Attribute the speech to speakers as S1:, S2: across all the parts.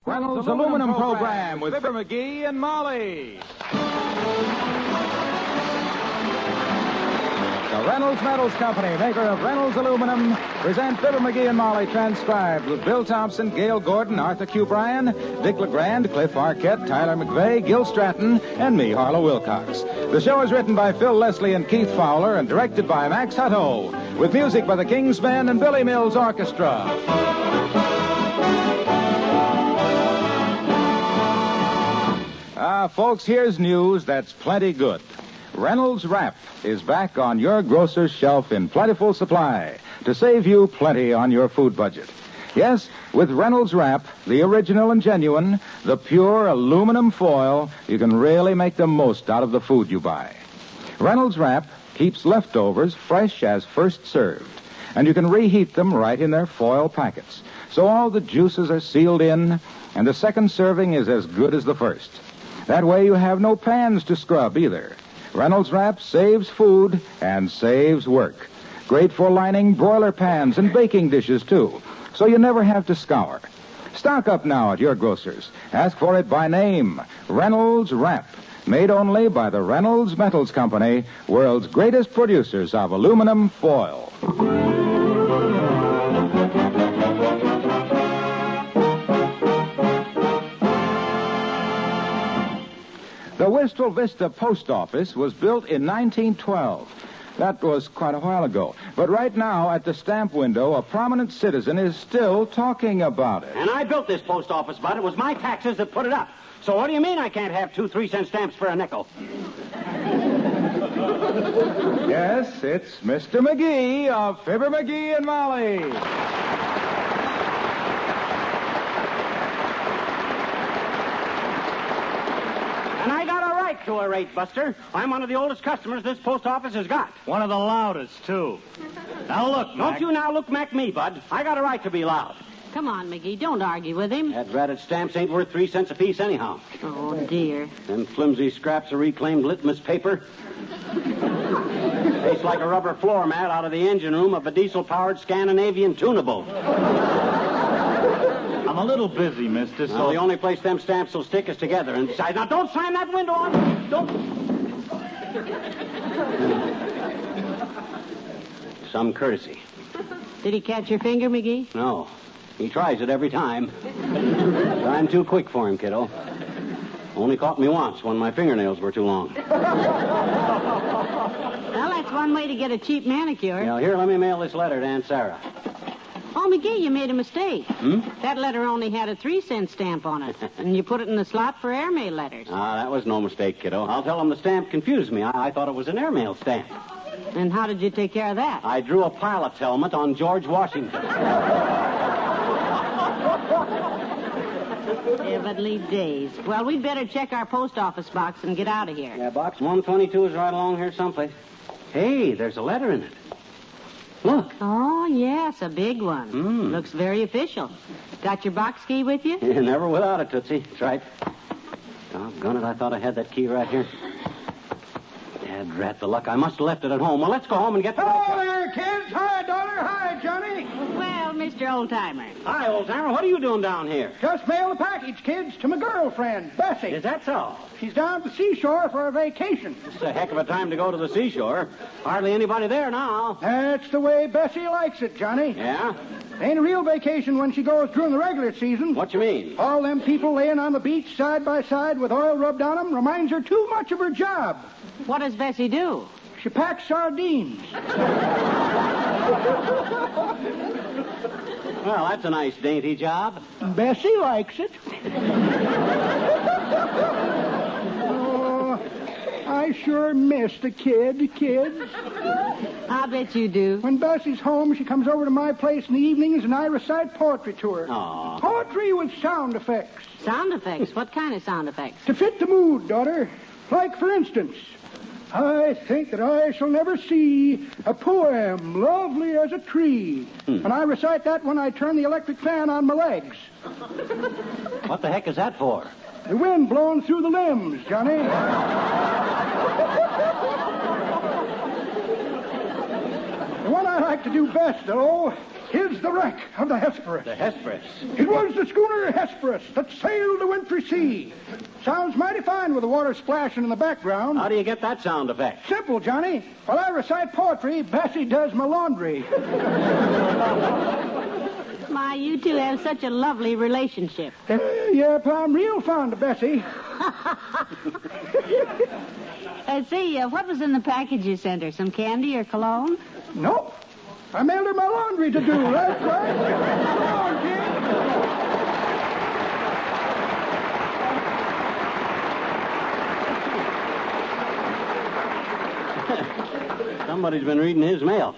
S1: Reynolds Aluminum Program with Fibber McGee and Molly. The Reynolds Metals Company, maker of Reynolds Aluminum, present Fibber McGee and Molly, transcribed with Bill Thompson, Gail Gordon, Arthur Q. Bryan, Dick LeGrand, Cliff Arquette, Tyler McVeigh, Gil Stratton, and me, Harlow Wilcox. The show is written by Phil Leslie and Keith Fowler and directed by Max Hutto, with music by the King's Men and Billy Mills Orchestra. Folks, here's news that's plenty good. Reynolds Wrap is back on your grocer's shelf in plentiful supply to save you plenty on your food budget. Yes, with Reynolds Wrap, the original and genuine, the pure aluminum foil, you can really make the most out of the food you buy. Reynolds Wrap keeps leftovers fresh as first served, and you can reheat them right in their foil packets. So all the juices are sealed in, and the second serving is as good as the first. That way you have no pans to scrub either. Reynolds Wrap saves food and saves work. Great for lining broiler pans and baking dishes, too, so you never have to scour. Stock up now at your grocer's. Ask for it by name, Reynolds Wrap, made only by the Reynolds Metals Company, world's greatest producers of aluminum foil. The Wistful Vista Post Office was built in 1912. That was quite a while ago. But right now, at the stamp window, a prominent citizen is still talking about it.
S2: And I built this post office, Bud. It was my taxes that put it up. So what do you mean I can't have 2 3-cent stamps for a nickel?
S1: Yes, it's Mr. McGee of Fibber McGee and Molly.
S2: And I got a right to a rate, Buster. I'm one of the oldest customers this post office has got.
S3: One of the loudest, too. Now look, Mac.
S2: Don't you now look Mac me, Bud. I got a right to be loud.
S4: Come on, McGee, don't argue with him.
S2: That ratted stamps ain't worth 3 cents apiece anyhow.
S4: Oh, dear.
S2: Them flimsy scraps of reclaimed litmus paper. Tastes like a rubber floor mat out of the engine room of a diesel-powered Scandinavian tunable.
S3: I'm a little busy, mister, so...
S2: Well, the only place them stamps will stick is together inside. Now, don't slam that window on. Don't. Some courtesy.
S4: Did he catch your finger, McGee?
S2: No. He tries it every time. But I'm too quick for him, kiddo. Only caught me once when my fingernails were too long.
S4: Well, that's one way to get a cheap manicure.
S2: Now, here, let me mail this letter to Aunt Sarah.
S4: Oh, McGee, you made a mistake.
S2: Hmm?
S4: That letter only had a 3-cent stamp on it, and you put it in the slot for airmail letters.
S2: That was no mistake, kiddo. I'll tell them the stamp confused me. I thought it was an airmail stamp.
S4: And how did you take care of that?
S2: I drew a pilot's helmet on George Washington.
S4: Heavenly days. Well, we'd better check our post office box and get out of here.
S2: Yeah, box 122 is right along here someplace. Hey, there's a letter in it. Look.
S4: Oh, yes, a big one. Looks very official. Got your box key with you?
S2: Never without it, Tootsie. That's right. Doggone it, I thought I had that key right here. Dad rat the luck. I must have left it at home. Well, let's go home and get the...
S5: Hello there, kids. Hi, daughter. Hi, Johnny.
S4: Well, Mr. Oldtimer.
S2: Hi, old-timer. What are you doing down here?
S5: Just mailed a package, kids, to my girlfriend, Bessie.
S2: Is that so?
S5: She's down at the seashore for a vacation.
S2: It's a heck of a time to go to the seashore. Hardly anybody there now.
S5: That's the way Bessie likes it, Johnny.
S2: Yeah?
S5: Ain't a real vacation when she goes during the regular season.
S2: What you mean?
S5: All them people laying on the beach side by side with oil rubbed on them reminds her too much of her job.
S4: What does Bessie do?
S5: She packs sardines.
S2: Well, that's a nice dainty job.
S5: Bessie likes it. Oh, I sure miss the kids.
S4: I bet you do.
S5: When Bessie's home, she comes over to my place in the evenings and I recite poetry to her.
S2: Aw.
S5: Poetry with sound effects.
S4: Sound effects? What kind of sound effects?
S5: To fit the mood, daughter. Like, for instance, I think that I shall never see a poem lovely as a tree. And I recite that when I turn the electric fan on my legs.
S2: What the heck is that for?
S5: The wind blowing through the limbs, Johnny. The one I like to do best, though, Here's the wreck of the Hesperus.
S2: The Hesperus.
S5: It was the schooner Hesperus that sailed the wintry sea. Sounds mighty fine with the water splashing in the background.
S2: How do you get that sound effect?
S5: Simple, Johnny. While I recite poetry, Bessie does my laundry.
S4: My, you two have such a lovely relationship.
S5: Yep, I'm real fond of Bessie.
S4: Say, what was in the package you sent her? Some candy or cologne?
S5: Nope. I mailed her my laundry to do. That's right. Come on, kid.
S2: Somebody's been reading his mail.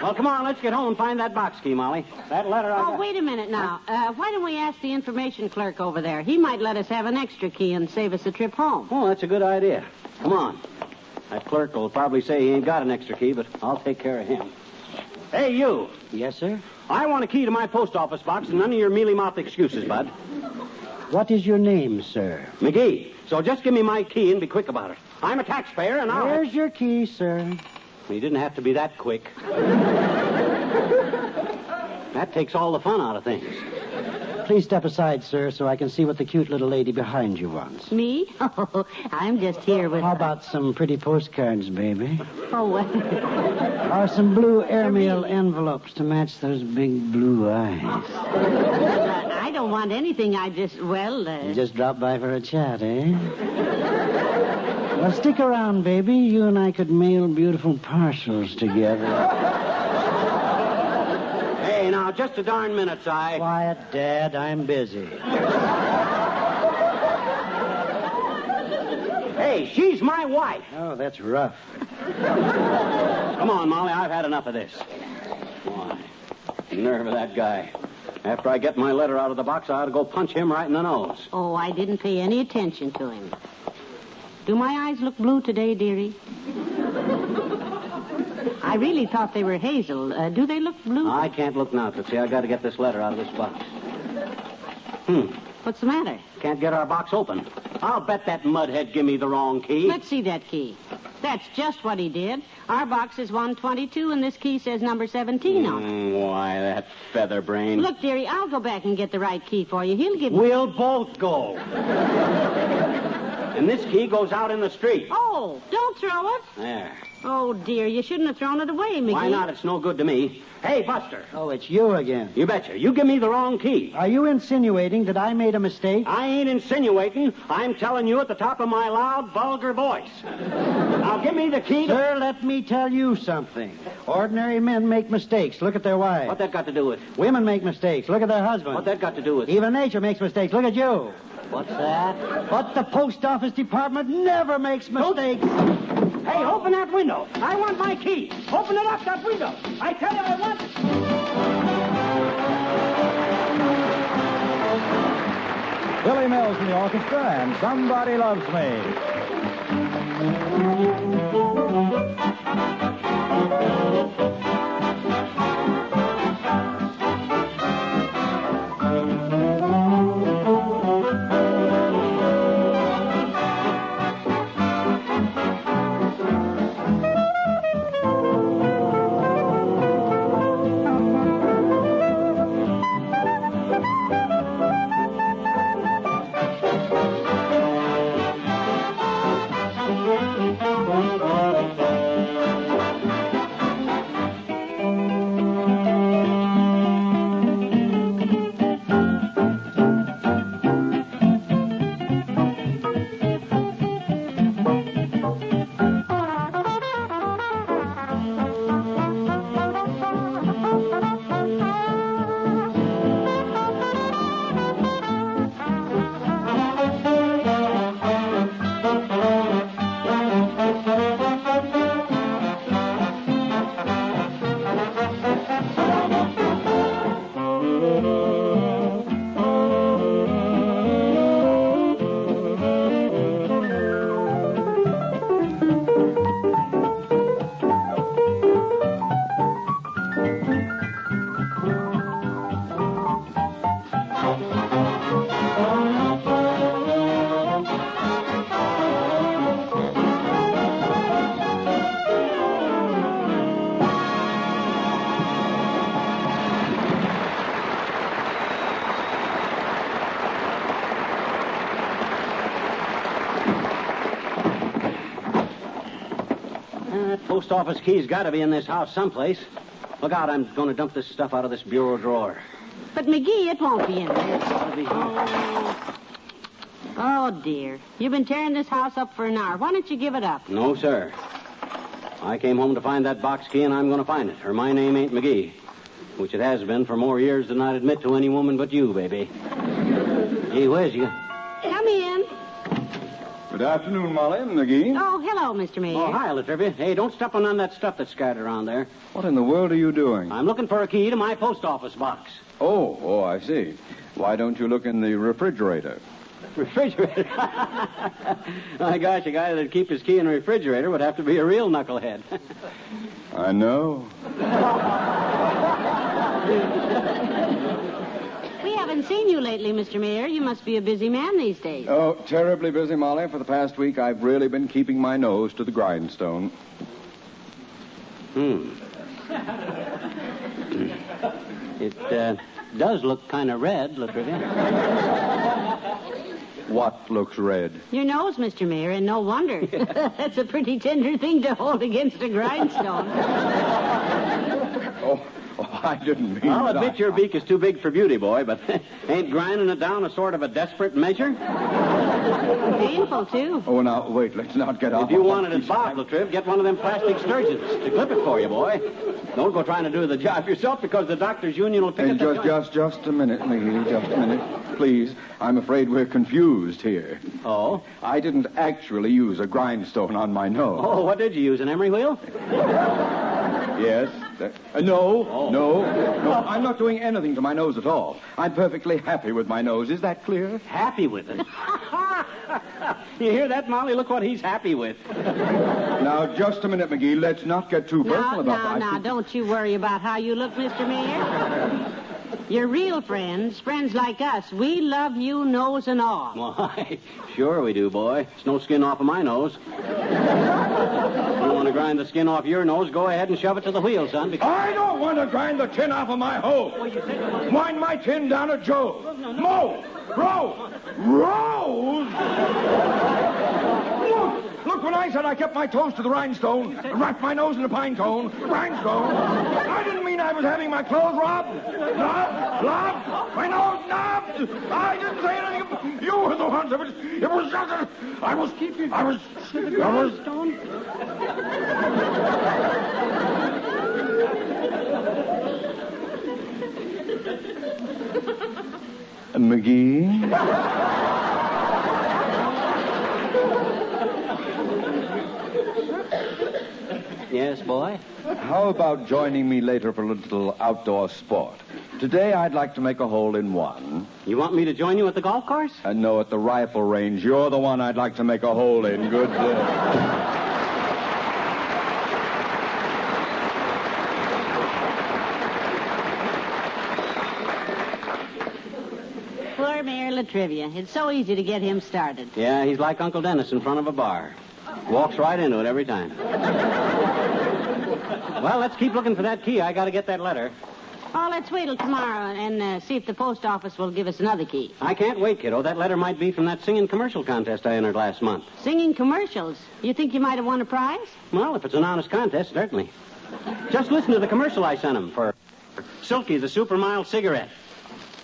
S2: Well, come on, let's get home and find that box key, Molly. That letter I got...
S4: wait a minute now. Why don't we ask the information clerk over there? He might let us have an extra key and save us a trip home.
S2: Oh, that's a good idea. Come on. That clerk will probably say he ain't got an extra key, but I'll take care of him. Hey, you.
S6: Yes, sir?
S2: I want a key to my post office box and none of your mealy-mouthed excuses, bud.
S6: What is your name, sir?
S2: McGee. So just give me my key and be quick about it. I'm a taxpayer and I'll...
S6: Here's your key, sir.
S2: You didn't have to be that quick. That takes all the fun out of things.
S6: Please step aside, sir, so I can see what the cute little lady behind you wants.
S4: Me? Oh, I'm just here with...
S6: How about some pretty postcards, baby?
S4: Oh, what?
S6: Or some blue airmail envelopes to match those big blue eyes.
S4: I don't want anything. I just,
S6: You just dropped by for a chat, eh? Well, stick around, baby. You and I could mail beautiful parcels together.
S2: Hey, now, just a darn minute, Si.
S6: Quiet, Dad. I'm busy.
S2: Hey, she's my wife.
S6: Oh, that's rough.
S2: Come on, Molly. I've had enough of this. Why? Nerve of that guy. After I get my letter out of the box, I ought to go punch him right in the nose.
S4: Oh, I didn't pay any attention to him. Do my eyes look blue today, dearie? I really thought they were hazel. Do they look blue?
S2: I can't look now, Tootsie. I got to get this letter out of this box.
S4: What's the matter?
S2: Can't get our box open. I'll bet that mudhead give me the wrong key.
S4: Let's see that key. That's just what he did. Our box is 122, and this key says number 17 on it.
S2: Why, that feather brain.
S4: Look, dearie, I'll go back and get the right key for you. He'll give me...
S2: We'll both go. And this key goes out in the street.
S4: Oh, don't throw it.
S2: There.
S4: Oh, dear, you shouldn't have thrown it away, McGee.
S2: Why not? It's no good to me. Hey, Buster.
S6: Oh, it's you again.
S2: You betcha. You give me the wrong key.
S6: Are you insinuating that I made a mistake?
S2: I ain't insinuating. I'm telling you at the top of my loud, vulgar voice. Now, give me the key to...
S6: Sir, let me tell you something. Ordinary men make mistakes. Look at their wives.
S2: What that got to do with?
S6: Women make mistakes. Look at their husbands.
S2: What that got to do with?
S6: Even nature makes mistakes. Look at you.
S2: What's that?
S6: But the post office department never makes mistakes.
S2: Hey, open that window. I want my key. Open it up, that window. I tell you I want it.
S1: Billy Mills in the orchestra and Somebody Loves Me.
S2: Post office key's got to be in this house someplace. Look out, I'm going to dump this stuff out of this bureau drawer.
S4: But, McGee, it won't be in there.
S2: It's got to be here.
S4: Oh, dear. You've been tearing this house up for an hour. Why don't you give it up?
S2: No, sir. I came home to find that box key, and I'm going to find it, or my name ain't McGee, which it has been for more years than I'd admit to any woman but you, baby. Gee whiz, you...
S4: Come in.
S7: Good afternoon, Molly. McGee.
S4: Oh, hello, Mr. Mayor.
S2: Oh, hi, Latrivia. Hey, don't step on none of that stuff that's scattered around there.
S7: What in the world are you doing?
S2: I'm looking for a key to my post office box.
S7: Oh, I see. Why don't you look in the refrigerator?
S2: Refrigerator? My gosh, a guy that'd keep his key in a refrigerator would have to be a real knucklehead.
S7: I know.
S4: We haven't seen you lately, Mr. Mayor. You must be a busy man these days.
S7: Oh, terribly busy, Molly. For the past week, I've really been keeping my nose to the grindstone.
S2: It does look kind of red, Latrivia.
S7: What looks red?
S4: Your nose, Mr. Mayor, and no wonder. That's a pretty tender thing to hold against a grindstone.
S7: Oh, I didn't mean
S2: I'll
S7: that.
S2: admit your beak is too big for beauty, boy, but ain't grinding it down a sort of a desperate measure?
S4: Painful, too.
S7: Oh, now, wait, let's not get off.
S2: If you wanted it bobbed, Latriv, get one of them plastic sturgeons to clip it for you, boy. Don't go trying to do the job yourself because the doctor's union will pick
S7: Hey,
S2: it the
S7: just a minute, McGee, just a minute. Please, I'm afraid we're confused here.
S2: Oh?
S7: I didn't actually use a grindstone on my nose.
S2: Oh, what did you use, an emery wheel?
S7: Yes. No, I'm not doing anything to my nose at all. I'm perfectly happy with my nose. Is that clear?
S2: Happy with it? You hear that, Molly? Look what he's happy with.
S7: Now, just a minute, McGee. Let's not get too personal about that.
S4: Now, don't you worry about how you look, Mr. Mayor. You're real friends like us. We love you, nose and all.
S2: Why, sure we do, boy. It's no skin off of my nose. If you want to grind the skin off your nose, go ahead and shove it to the wheel, son. Because...
S7: I don't want to grind the tin off of my hose. Wind my tin down at Joe's. Mo! Rose! Look, when I said I kept my toes to the rhinestone, wrapped my nose in a pine cone, rhinestone, I didn't mean I was having my clothes robbed, lobbed, my nose knobbed. I didn't say anything. You were the ones. It was just a... I was... McGee?
S2: Yes, boy?
S7: How about joining me later for a little outdoor sport? Today, I'd like to make a hole-in-one.
S2: You want me to join you at the golf course?
S7: No, at the rifle range. You're the one I'd like to make a hole in. Good day.
S4: Poor Mayor Latrivia. It's so easy to get him started.
S2: Yeah, he's like Uncle Dennis in front of a bar. Walks right into it every time. Well, let's keep looking for that key. I got to get that letter.
S4: Oh, let's wait till tomorrow and see if the post office will give us another key.
S2: I can't wait, kiddo. That letter might be from that singing commercial contest I entered last month.
S4: Singing commercials? You think you might have won a prize?
S2: Well, if it's an honest contest, certainly. Just listen to the commercial I sent him for Silky, the super mild cigarette.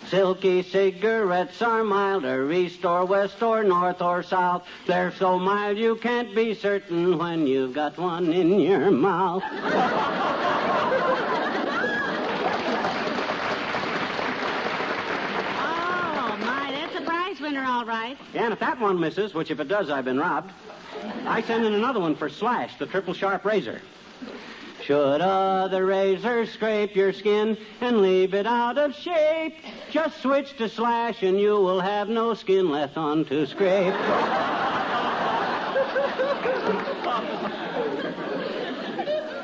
S2: Silky cigarettes are milder, east or west or north or south. They're so mild you can't be certain when you've got one in your mouth.
S4: Winner, all right.
S2: Yeah, and if that one misses, which if it does, I've been robbed, I send in another one for Slash, the triple sharp razor. Should other razors scrape your skin and leave it out of shape, just switch to Slash and you will have no skin left on to scrape.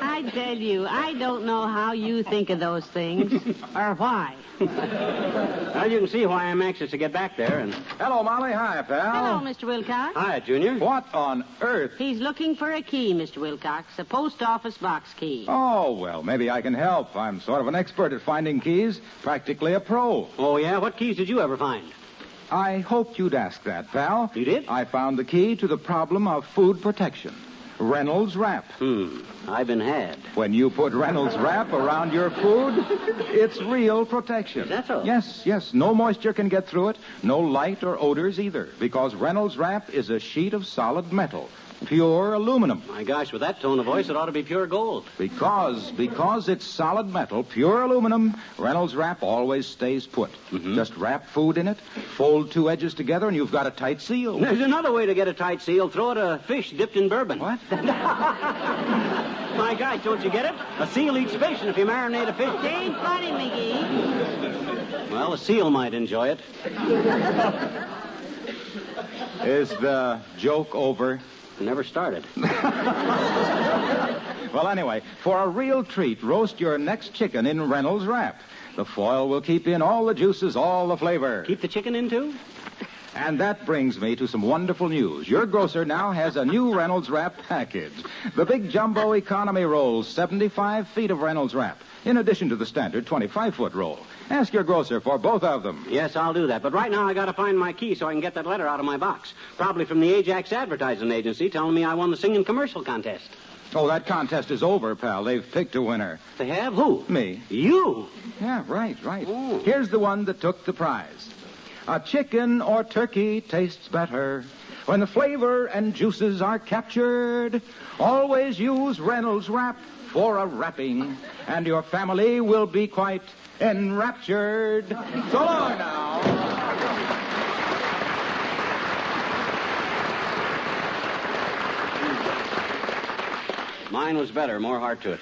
S4: I tell you, I don't know how you think of those things, or why.
S2: Well, you can see why I'm anxious to get back there. And
S1: Hello, Molly. Hi, pal.
S4: Hello, Mr. Wilcox.
S2: hi, Junior.
S1: What on earth?
S4: He's looking for a key, Mr. Wilcox, a post office box key.
S1: Oh, well, maybe I can help. I'm sort of an expert at finding keys, practically a pro.
S2: Oh, yeah? What keys did you ever find?
S1: I hoped you'd ask that, pal.
S2: You did?
S1: I found the key to the problem of food protection. Reynolds Wrap.
S2: I've been had.
S1: When you put Reynolds Wrap around your food, it's real protection.
S2: Is that so?
S1: Yes. No moisture can get through it. No light or odors either. Because Reynolds Wrap is a sheet of solid metal. Pure aluminum.
S2: My gosh, with that tone of voice, it ought to be pure gold.
S1: Because it's solid metal, pure aluminum, Reynolds Wrap always stays put. Just wrap food in it, fold two edges together, and you've got a tight seal.
S2: There's another way to get a tight seal. Throw it a fish dipped in bourbon.
S1: What?
S2: My gosh, don't you get it? A seal eats fish, and if you marinate a fish...
S4: It ain't funny, McGee.
S2: Well, a seal might enjoy it.
S1: Is the joke over?
S2: Never started.
S1: Well, anyway, for a real treat, roast your next chicken in Reynolds Wrap. The foil will keep in all the juices, all the flavor.
S2: Keep the chicken in, too?
S1: And that brings me to some wonderful news. Your grocer now has a new Reynolds Wrap package. The big jumbo economy rolls, 75 feet of Reynolds Wrap, in addition to the standard 25-foot roll. Ask your grocer for both of them.
S2: Yes, I'll do that. But right now I got to find my key so I can get that letter out of my box. Probably from the Ajax Advertising Agency telling me I won the singing commercial contest.
S1: Oh, that contest is over, pal. They've picked a winner.
S2: They have? Who?
S1: Me.
S2: You?
S1: Yeah, right.
S2: Oh.
S1: Here's the one that took the prize. A chicken or turkey tastes better when the flavor and juices are captured. Always use Reynolds Wrap for a wrapping, and your family will be quite enraptured. So long now.
S2: Mine was better, more heart to it.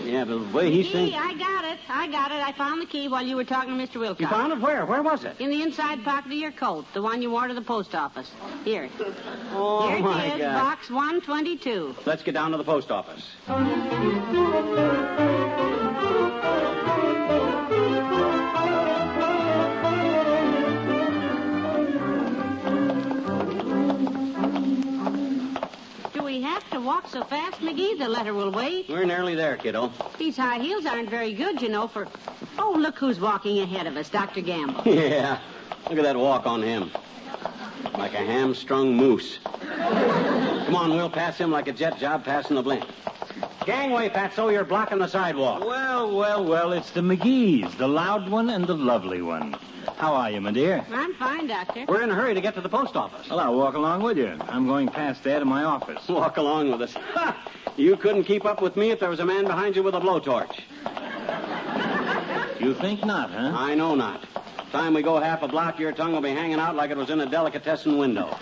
S2: Yeah, but the way he sings...
S4: Gee, I got it. I found the key while you were talking to Mr. Wilcox.
S2: You found it where? Where was it?
S4: In the inside pocket of your coat, the one you wore to the post office. Here.
S2: Oh,
S4: Here
S2: my
S4: it is,
S2: God.
S4: box 122.
S2: Let's get down to the post office.
S4: Do we have to walk so fast, McGee? The letter will wait.
S2: We're nearly there, kiddo.
S4: These high heels aren't very good, you know, for... Oh, look who's walking ahead of us, Dr. Gamble.
S2: Yeah. Look at that walk on him. Like a hamstrung moose. Come on, we'll pass him like a jet job passing the blimp. Gangway, Fatso, you're blocking the sidewalk.
S3: Well, it's the McGees, the loud one and the lovely one. How are you, my dear?
S4: I'm fine, Doctor.
S2: We're in a hurry to get to the post office.
S3: Well, I'll walk along with you. I'm going past there to my office.
S2: Walk along with us. Ha! You couldn't keep up with me if there was a man behind you with a blowtorch.
S3: You think not, huh?
S2: I know not. Time we go half a block, your tongue will be hanging out like it was in a delicatessen window.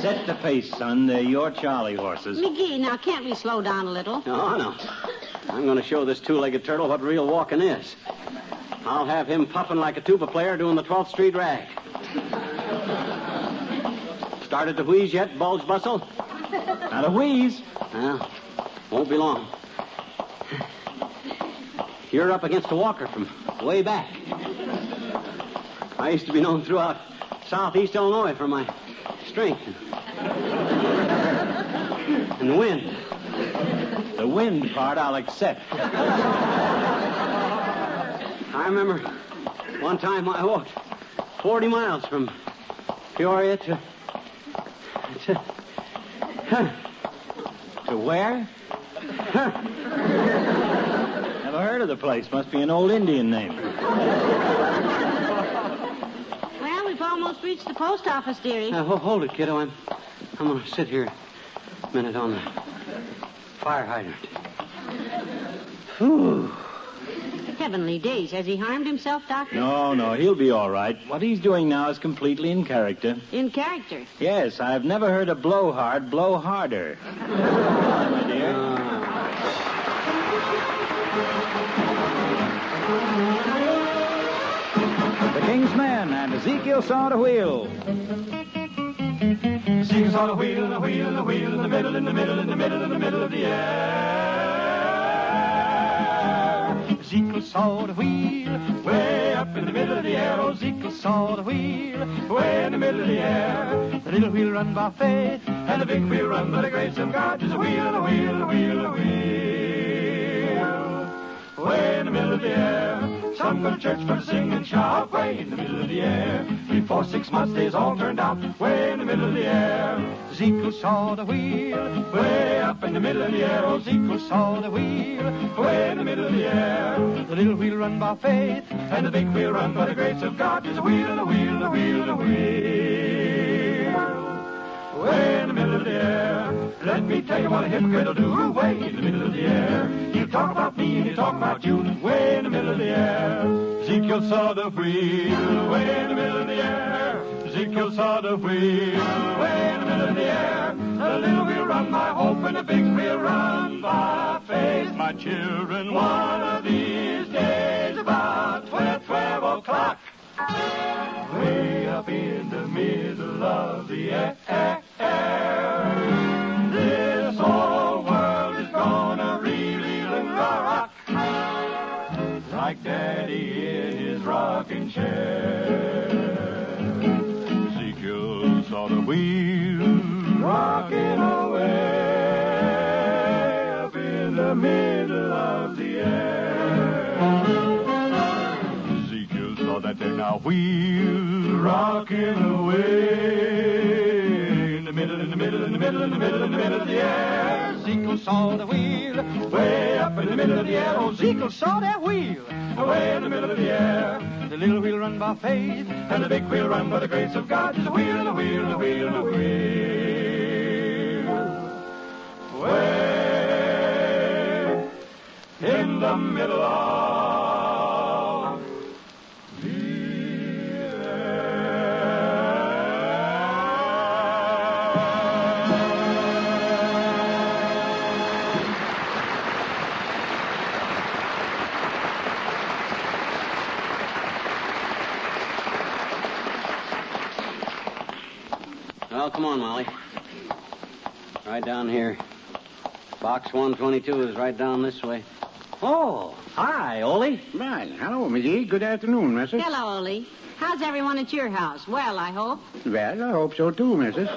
S3: Set the pace, son. They're your Charlie horses.
S4: McGee, now can't we slow down a little?
S2: No. I'm going to show this two-legged turtle what real walking is. I'll have him puffing like a tuba player doing the 12th Street rag. Started to wheeze yet, Bulge Bustle?
S3: Not a wheeze.
S2: Well, won't be long. You're up against a walker from way back. I used to be known throughout southeast Illinois for my strength and the wind.
S3: The wind part I'll accept.
S2: I remember one time I walked 40 miles from Peoria to
S3: where? Never heard of the place. Must be an old Indian name.
S4: Well, we've almost reached the post office, dearie.
S2: Hold it, kiddo. I'm going to sit here a minute on the fire hydrant. Whew.
S4: Heavenly days. Has he harmed himself, Doctor?
S3: No, he'll be all right. What he's doing now is completely in character.
S4: In character?
S3: Yes, I've never heard a blowhard blow harder. Come on, my dear.
S1: The King's Men and Ezekiel saw the wheel.
S7: Ezekiel saw the wheel, the wheel, the wheel, in the middle, in the middle, in the middle, in the middle of the air. Ezekiel saw the wheel, way up in the middle of the air. Oh, Ezekiel saw the wheel, way in the middle of the air. The little wheel run by faith, and the big wheel run by the grace of God. There's a wheel, a wheel, a wheel, a wheel, way in the middle of the air. Some go to church for to sing and shout, way in the middle of the air. before 6 months, they's all turned out way in the middle of the air.
S8: Ezekiel saw the wheel
S7: Way up in the middle of the air. Oh,
S8: Ezekiel saw the wheel
S7: way in the middle of the air.
S8: The little wheel run by faith
S7: And the big wheel run by the grace of God. There's a wheel and a wheel and a wheel and a wheel. Way in the middle of the air. Let me tell you what a hypocrite'll do. Way in the middle of the air. He'll talk about me and he'll talk about you. Way in the middle of the air.
S8: Ezekiel saw the wheel
S7: Way in the middle of the air.
S8: Ezekiel saw the wheel
S7: Way in the middle of the air. The little wheel run by hope and the big wheel run by faith.
S8: My children,
S7: One of these days about 12 o'clock. Way up in the middle of the air. This whole world is gonna really rock. Like Daddy in his rocking chair.
S8: Ezekiel saw the wheel
S7: Rocking away up in the middle of the air.
S8: Ezekiel saw that there now wheel
S7: Rocking away in the middle, in the middle, in the middle, in the middle, in the middle of the air.
S8: Ezekiel saw the wheel
S7: Way up in the middle of the air. Oh,
S8: Ezekiel saw that wheel
S7: way in the middle of the air.
S8: The little wheel run by faith
S7: And the big wheel run by the grace of God. There's a wheel and a wheel and a wheel and a wheel. Way in the middle of the
S2: Well, come on, Molly. Right down here. Box 122 is right down this way. Oh, hi, Ole.
S6: Right. Hello, McGee. Good afternoon, Mrs.
S4: Hello, Ole. How's everyone at your house? Well, I hope.
S6: Well, I hope so, too, Mrs.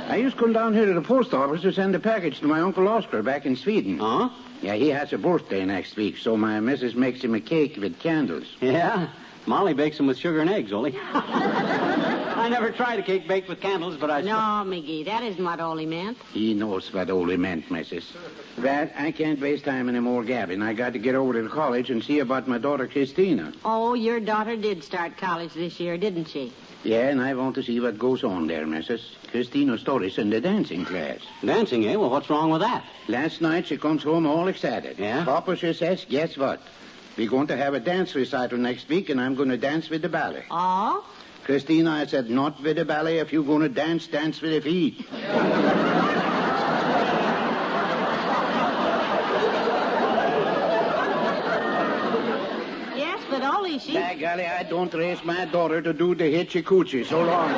S6: I just come down here to the post office to send a package to my Uncle Oscar back in Sweden.
S2: Huh?
S6: Yeah, he has a birthday next week, so my missus makes him a cake with candles.
S2: Yeah? Molly bakes them with sugar and eggs, Ole. I never tried a cake baked with candles, but I...
S4: No, McGee, that isn't what Ole meant.
S6: He knows what Ole meant, missus. Well, I can't waste time anymore gabbing. I got to get over to the college and see about my daughter, Christina.
S4: Oh, your daughter did start college this year, didn't she?
S6: Yeah, and I want to see what goes on there, missus. Christina Story's in the dancing class.
S2: Dancing, eh? Well, what's wrong with that?
S6: Last night she comes home all excited.
S2: Yeah?
S6: Papa, she says, guess what? We're going to have a dance recital next week, and I'm going to dance with the ballet.
S4: Oh?
S6: Christina, I said, not with the ballet. If you're going to dance, dance with the feet.
S4: Yes, but Ole, she...
S6: By golly, I don't raise my daughter to do the hitchy-coochie. So long.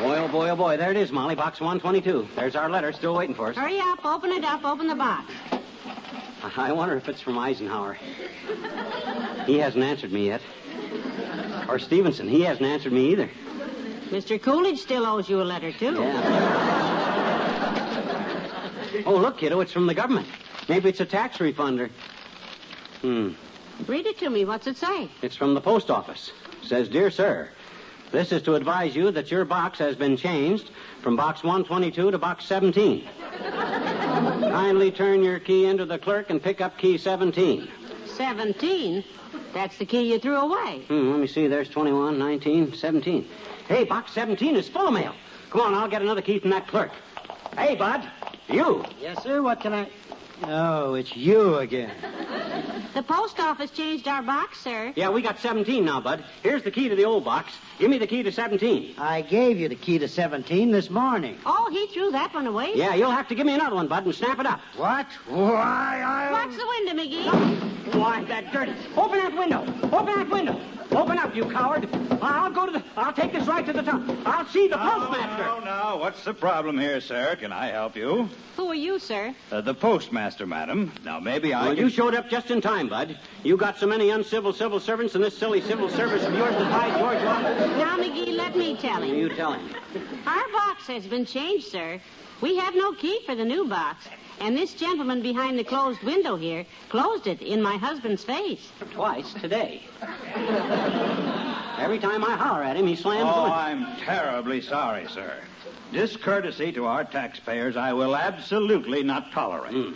S2: Boy, oh boy, oh boy. There it is, Molly. Box 122. There's our letter still waiting for us.
S4: Hurry up, open it up, open the box.
S2: I wonder if it's from Eisenhower. He hasn't answered me yet. Or Stevenson. He hasn't answered me either.
S4: Mr. Coolidge still owes you a letter, too.
S2: Yeah. Oh, look, kiddo, it's from the government. Maybe it's a tax refund or...
S4: Read it to me. What's it say?
S2: It's from the post office. It says, Dear Sir, this is to advise you that your box has been changed from box 122 to box 17. Kindly turn your key into the clerk and pick up key 17.
S4: 17? That's the key you threw away.
S2: Let me see. There's 21, 19, 17. Hey, box 17 is full of mail. Come on, I'll get another key from that clerk. Hey, Bud. You.
S6: Yes, sir. What can I... Oh, it's you again.
S4: The post office changed our box, sir.
S2: Yeah, we got 17 now, Bud. Here's the key to the old box. Give me the key to 17.
S6: I gave you the key to 17 this morning.
S4: Oh, he threw that one away?
S2: Yeah, you'll have to give me another one, Bud, and snap it up.
S6: What? Why,
S4: Watch the window, McGee.
S2: Why, that dirty... Open that window. Open that window. Open up, you coward. I'll take this right to the top. I'll see the postmaster.
S3: Now, what's the problem here, sir? Can I help you?
S4: Who are you, sir?
S3: The postmaster, madam. Now, maybe I
S2: Well,
S3: can...
S2: you showed up just in time, Bud. You got so many uncivil civil servants in this silly civil service of yours that by George Washington.
S4: Now, McGee, let me tell him.
S2: You tell him.
S4: Our box has been changed, sir. We have no key for the new box. And this gentleman behind the closed window here closed it in my husband's face.
S2: Twice today. Every time I holler at him, he slams the
S3: Oh,
S2: window.
S3: I'm terribly sorry, sir. Discourtesy to our taxpayers I will absolutely not tolerate.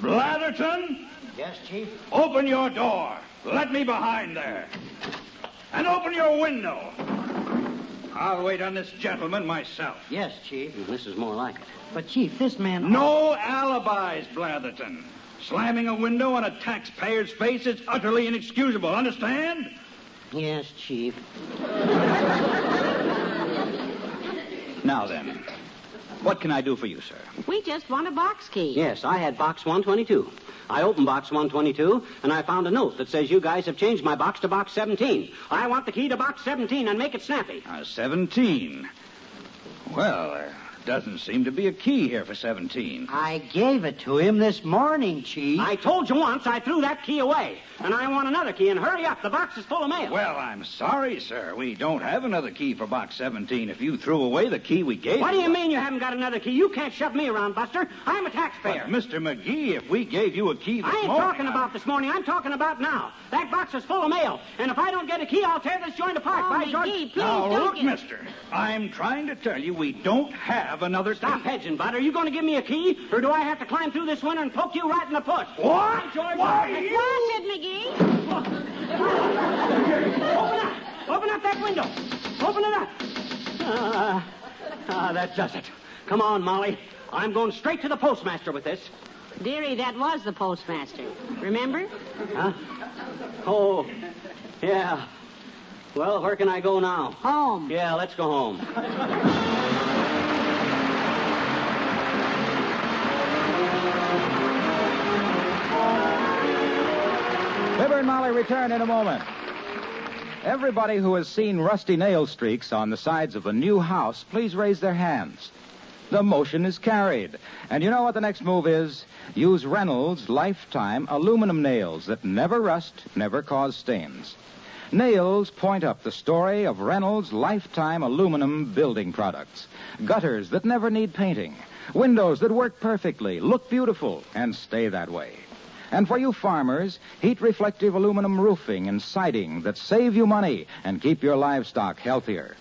S3: Blatherton,
S6: Yes, Chief?
S3: open your door. Let me behind there. And open your window. I'll wait on this gentleman myself.
S6: Yes, Chief.
S2: This is more like it.
S6: But, Chief, this man...
S3: No alibis, Blatherton. Slamming a window on a taxpayer's face is utterly inexcusable. Understand?
S6: Yes, Chief.
S3: Now then, what can I do for you, sir?
S4: We just want a box key.
S2: Yes, I had box 122. I opened box 122, and I found a note that says you guys have changed my box to box 17. I want the key to box 17 and make it snappy.
S3: 17. Well, there doesn't seem to be a key here for 17.
S6: I gave it to him this morning, Chief.
S2: I told you once I threw that key away, and I want another key, and hurry up. The box is full of mail.
S3: Well, I'm sorry, sir. We don't have another key for box 17 if you threw away the key we gave
S2: What do you mean you haven't got another key? You can't shove me around, Buster. I'm a
S3: But,
S2: taxpayer.
S3: Mr. McGee, if we gave you a key this
S2: I ain't
S3: morning...
S2: talking about this morning. I'm talking about now. That box is full of mail, and if I don't get a key, I'll tear this joint apart.
S4: Oh,
S2: By George...
S4: McGee, please
S3: Now,
S4: don't
S3: look,
S4: get...
S3: mister. I'm trying to tell you we don't have another
S2: Stop
S3: key.
S2: hedging, Bud. Are you going to give me a key, or do I have to climb through this window and poke you right in the foot?
S3: What?
S2: George,
S3: Why,
S2: George,
S3: you...
S4: Wash it, McGee.
S2: Open up! Open up that window! Open it up! That does it. Come on, Molly. I'm going straight to the postmaster with this.
S4: Dearie, that was the postmaster. Remember?
S2: Huh? Oh, yeah. Well, where can I go now?
S4: Home.
S2: Yeah, let's go home.
S1: Fibber and Molly return in a moment. Everybody who has seen rusty nail streaks on the sides of a new house, please raise their hands. The motion is carried. And you know what the next move is? Use Reynolds Lifetime aluminum nails that never rust, never cause stains. Nails point up the story of Reynolds Lifetime aluminum building products. Gutters that never need painting. Windows that work perfectly, look beautiful, and stay that way. And for you farmers, heat-reflective aluminum roofing and siding that save you money and keep your livestock healthier.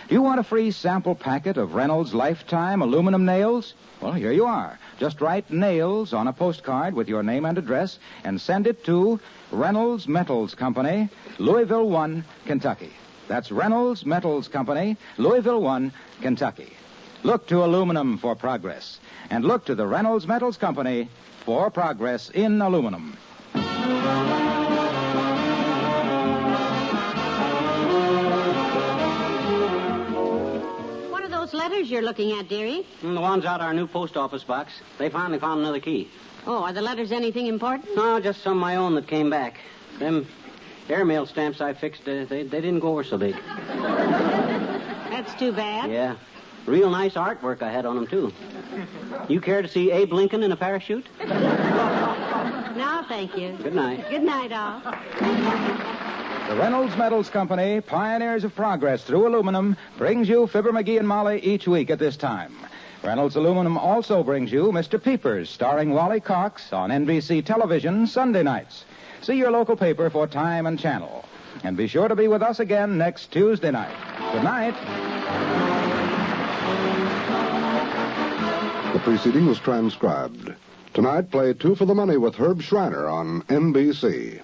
S1: Do you want a free sample packet of Reynolds Lifetime aluminum nails? Well, here you are. Just write nails on a postcard with your name and address and send it to Reynolds Metals Company, Louisville 1, Kentucky. That's Reynolds Metals Company, Louisville 1, Kentucky. Look to aluminum for progress. And look to the Reynolds Metals Company for progress in aluminum.
S4: What are those letters you're looking at, dearie?
S2: The one's out our new post office box. They finally found another key.
S4: Oh, are the letters anything important?
S2: No, just some of my own that came back. Them airmail stamps I fixed, they didn't go over so big.
S4: That's too bad.
S2: Yeah. Real nice artwork I had on them, too. You care to see Abe Lincoln in a parachute?
S4: No, thank you.
S2: Good night.
S4: Good night, all.
S1: The Reynolds Metals Company, pioneers of progress through aluminum, brings you Fibber McGee and Molly each week at this time. Reynolds Aluminum also brings you Mr. Peepers, starring Wally Cox on NBC television Sunday nights. See your local paper for time and channel. And be sure to be with us again next Tuesday night. Good night.
S9: The preceding was transcribed. Tonight, play Two for the Money with Herb Schreiner on NBC.